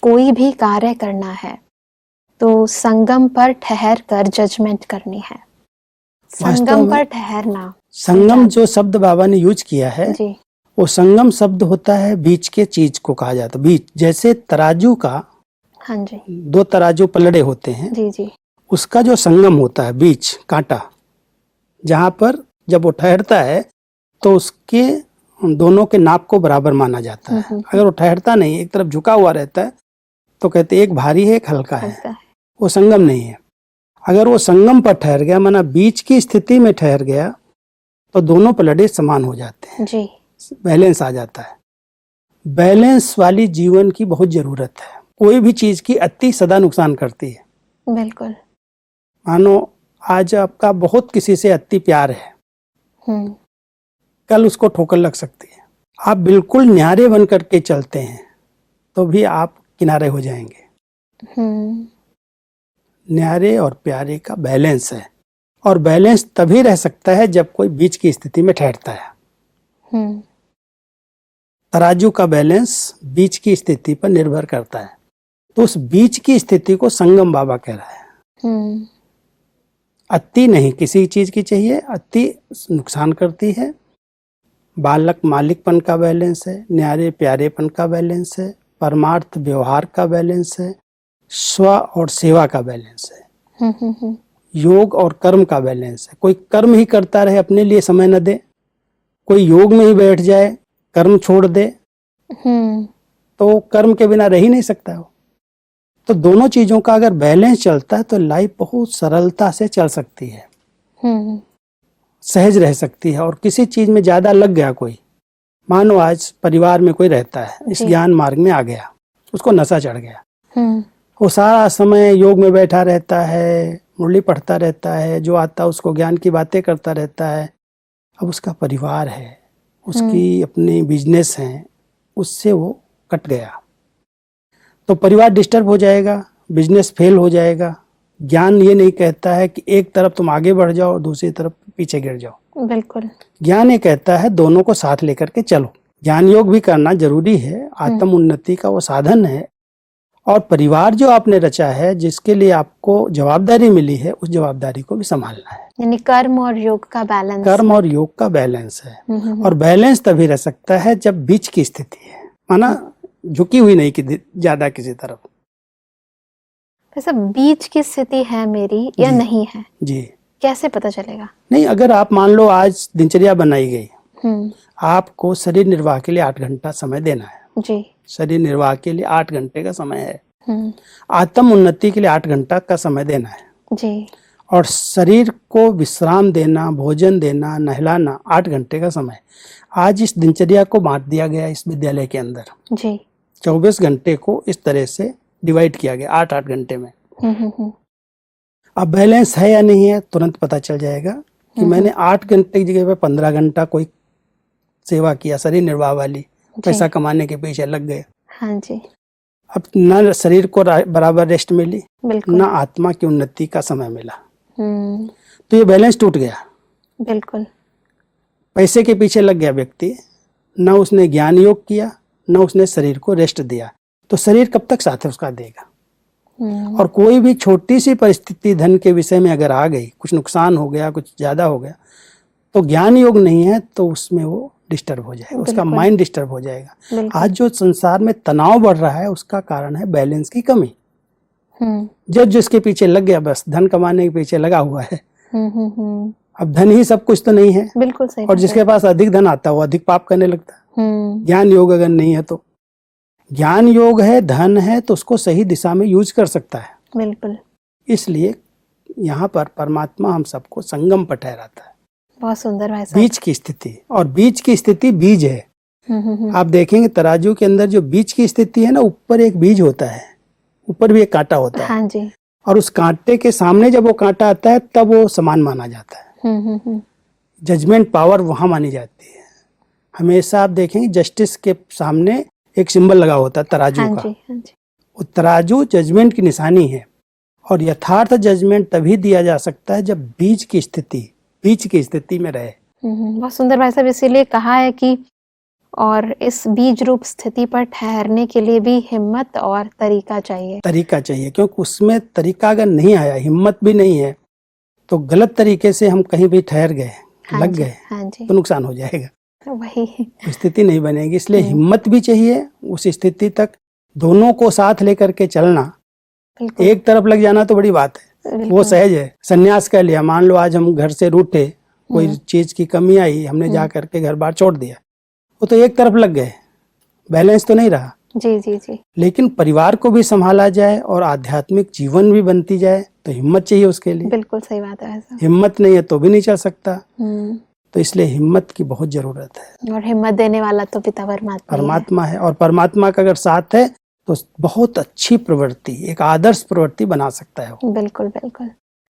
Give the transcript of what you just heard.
कोई भी कार्य करना है तो संगम पर ठहर कर जजमेंट करनी है। संगम पर ठहरना, संगम जो शब्द बाबा ने यूज किया है जी, वो संगम शब्द होता है बीच के चीज को कहा जाता है। बीच जैसे तराजू का, हाँ जी, दो तराजू पलड़े होते हैं, जी जी, उसका जो संगम होता है बीच कांटा, जहां पर जब वो ठहरता है तो उसके दोनों के नाप को बराबर माना जाता है। अगर वो ठहरता नहीं, एक तरफ झुका हुआ रहता है, तो कहते एक भारी है एक हल्का है, वो संगम नहीं है। अगर वो संगम पर ठहर गया, माना बीच की स्थिति में ठहर गया, तो दोनों पलड़े समान हो जाते हैं जी, बैलेंस आ जाता है। बैलेंस वाली जीवन की बहुत जरूरत है। कोई भी चीज की अति सदा नुकसान करती है। बिल्कुल। मानो आज आपका बहुत किसी से अति प्यार है, कल उसको ठोकर लग सकती है। आप बिल्कुल न्यारे बन करके चलते हैं तो भी आप किनारे हो जाएंगे। न्यारे और प्यारे का बैलेंस है, और बैलेंस तभी रह सकता है जब कोई बीच की स्थिति में ठहरता है। तराजू का बैलेंस बीच की स्थिति पर निर्भर करता है, तो उस बीच की स्थिति को संगम बाबा कह रहा है। अति नहीं किसी चीज की चाहिए, अति नुकसान करती है। बालक मालिकपन का बैलेंस है, न्यारे प्यारेपन का बैलेंस है, परमार्थ व्यवहार का बैलेंस है, स्व और सेवा का बैलेंस है, योग और कर्म का बैलेंस है। कोई कर्म ही करता रहे, अपने लिए समय न दे, कोई योग में ही बैठ जाए, कर्म छोड़ दे, तो कर्म के बिना रह ही नहीं सकता हो। तो दोनों चीजों का अगर बैलेंस चलता है तो लाइफ बहुत सरलता से चल सकती है, सहज रह सकती है। और किसी चीज में ज्यादा लग गया कोई, मानो आज परिवार में कोई रहता है, इस ज्ञान मार्ग में आ गया, उसको नशा चढ़ गया, वो सारा समय योग में बैठा रहता है, मुरली पढ़ता रहता है, जो आता उसको ज्ञान की बातें करता रहता है। अब उसका परिवार है, उसकी अपनी बिजनेस है, उससे वो कट गया तो परिवार डिस्टर्ब हो जाएगा, बिजनेस फेल हो जाएगा। ज्ञान ये नहीं कहता है कि एक तरफ तुम आगे बढ़ जाओ और दूसरी तरफ पीछे गिर जाओ। बिल्कुल। ज्ञान ये कहता है दोनों को साथ लेकर के चलो। ज्ञान योग भी करना जरूरी है, आत्म उन्नति का वो साधन है। और परिवार जो आपने रचा है, जिसके लिए आपको जवाबदारी मिली है, उस जवाबदारी को भी संभालना है। यानी कर्म और योग का बैलेंस। कर्म और योग का बैलेंस है। और बैलेंस तभी रह सकता है जब बीच की स्थिति है, माना झुकी हुई नहीं कि ज्यादा किसी तरफ। वैसे बीच की स्थिति है मेरी या नहीं है जी, कैसे पता चलेगा? नहीं, अगर आप मान लो आज दिनचर्या बनाई गई, आपको शरीर निर्वाह के लिए 8 घंटा समय देना है। जी, शरीर निर्वाह के लिए 8 घंटे का समय है। आत्म उन्नति के लिए 8 घंटा का समय देना है। जी। और शरीर को विश्राम देना, भोजन देना, नहलाना 8 घंटे का समय। आज इस दिनचर्या को बांट दिया गया इस विद्यालय के अंदर। जी। 24 घंटे को इस तरह से डिवाइड किया गया 8-8 घंटे में। अब बैलेंस है या नहीं है तुरंत पता चल जाएगा कि मैंने 8 घंटे की जगह पे 15 घंटा कोई सेवा किया, शरीर निर्वाह वाली, पैसा कमाने के पीछे लग गए। हाँ जी। अब न शरीर को बराबर रेस्ट मिली, न आत्मा की उन्नति का समय मिला, तो ये बैलेंस टूट गया। बिल्कुल। पैसे के पीछे लग गया व्यक्ति, न उसने ज्ञान योग किया, न उसने शरीर को रेस्ट दिया, तो शरीर कब तक साथ है उसका देगा। और कोई भी छोटी सी परिस्थिति धन के विषय में अगर आ गई, कुछ नुकसान हो गया, कुछ ज्यादा हो गया, तो ज्ञान योग नहीं है तो उसमें वो डिस्टर्ब हो जाएगा, उसका माइंड डिस्टर्ब हो जाएगा। आज जो संसार में तनाव बढ़ रहा है उसका कारण है बैलेंस की कमी। जो जिसके पीछे लग गया, बस धन कमाने के पीछे लगा हुआ है। अब धन ही सब कुछ तो नहीं है। बिल्कुल सही। और जिसके पास अधिक धन आता है वो अधिक पाप करने लगता है। ज्ञान योग अगर नहीं है तो, ज्ञान योग है, धन है तो उसको सही दिशा में यूज कर सकता है। बिल्कुल। इसलिए यहाँ पर परमात्मा हम सबको संगम पर ठहराता है। बहुत सुंदर भाई साहब। बीच की स्थिति, और बीच की स्थिति बीज है। आप देखेंगे तराजू के अंदर जो बीच की स्थिति है ना, ऊपर एक बीज होता है, ऊपर भी एक कांटा होता है। हाँ जी। और उस कांटे के सामने जब वो कांटा आता है तब वो समान माना जाता है। जजमेंट पावर वहां मानी जाती है। हमेशा आप देखेंगे जस्टिस के सामने एक सिंबल लगा होता है तराजू का। हाँ जी। वो तराजू जजमेंट की निशानी है। और यथार्थ जजमेंट तभी दिया जा सकता है जब बीच की स्थिति में रहे। बहुत सुंदर भाई साहब। इसीलिए कहा है कि और इस बीज रूप स्थिति पर ठहरने के लिए भी हिम्मत और तरीका चाहिए। तरीका चाहिए, क्योंकि उसमें तरीका अगर नहीं आया, हिम्मत भी नहीं है, तो गलत तरीके से हम कहीं भी ठहर गए, हाँ लग जी, गए, हाँ जी, तो नुकसान हो जाएगा, वही। स्थिति नहीं बनेगी। इसलिए हिम्मत भी चाहिए उस स्थिति तक, दोनों को साथ लेकर के चलना। बिल्कुल, एक तरफ लग जाना तो बड़ी बात है, वो बिल्कुल, सहज है। संन्यास कर लिया, मान लो आज हम घर से रूठे, कोई चीज की कमी आई, हमने जा करके घर बार छोड़ दिया, वो तो एक तरफ लग गए, बैलेंस तो नहीं रहा। जी जी जी, लेकिन परिवार को भी संभाला जाए और आध्यात्मिक जीवन भी बनती जाए, तो हिम्मत चाहिए उसके लिए। बिल्कुल सही बात है ऐसा। हिम्मत नहीं है तो भी नहीं चल सकता। हम्म, तो इसलिए हिम्मत की बहुत जरूरत है। और हिम्मत देने वाला तो पिता परमात्मा ही है। परमात्मा है, और परमात्मा का अगर साथ है तो बहुत अच्छी प्रवृत्ति, एक आदर्श प्रवृत्ति बना सकता है वो। बिल्कुल बिल्कुल।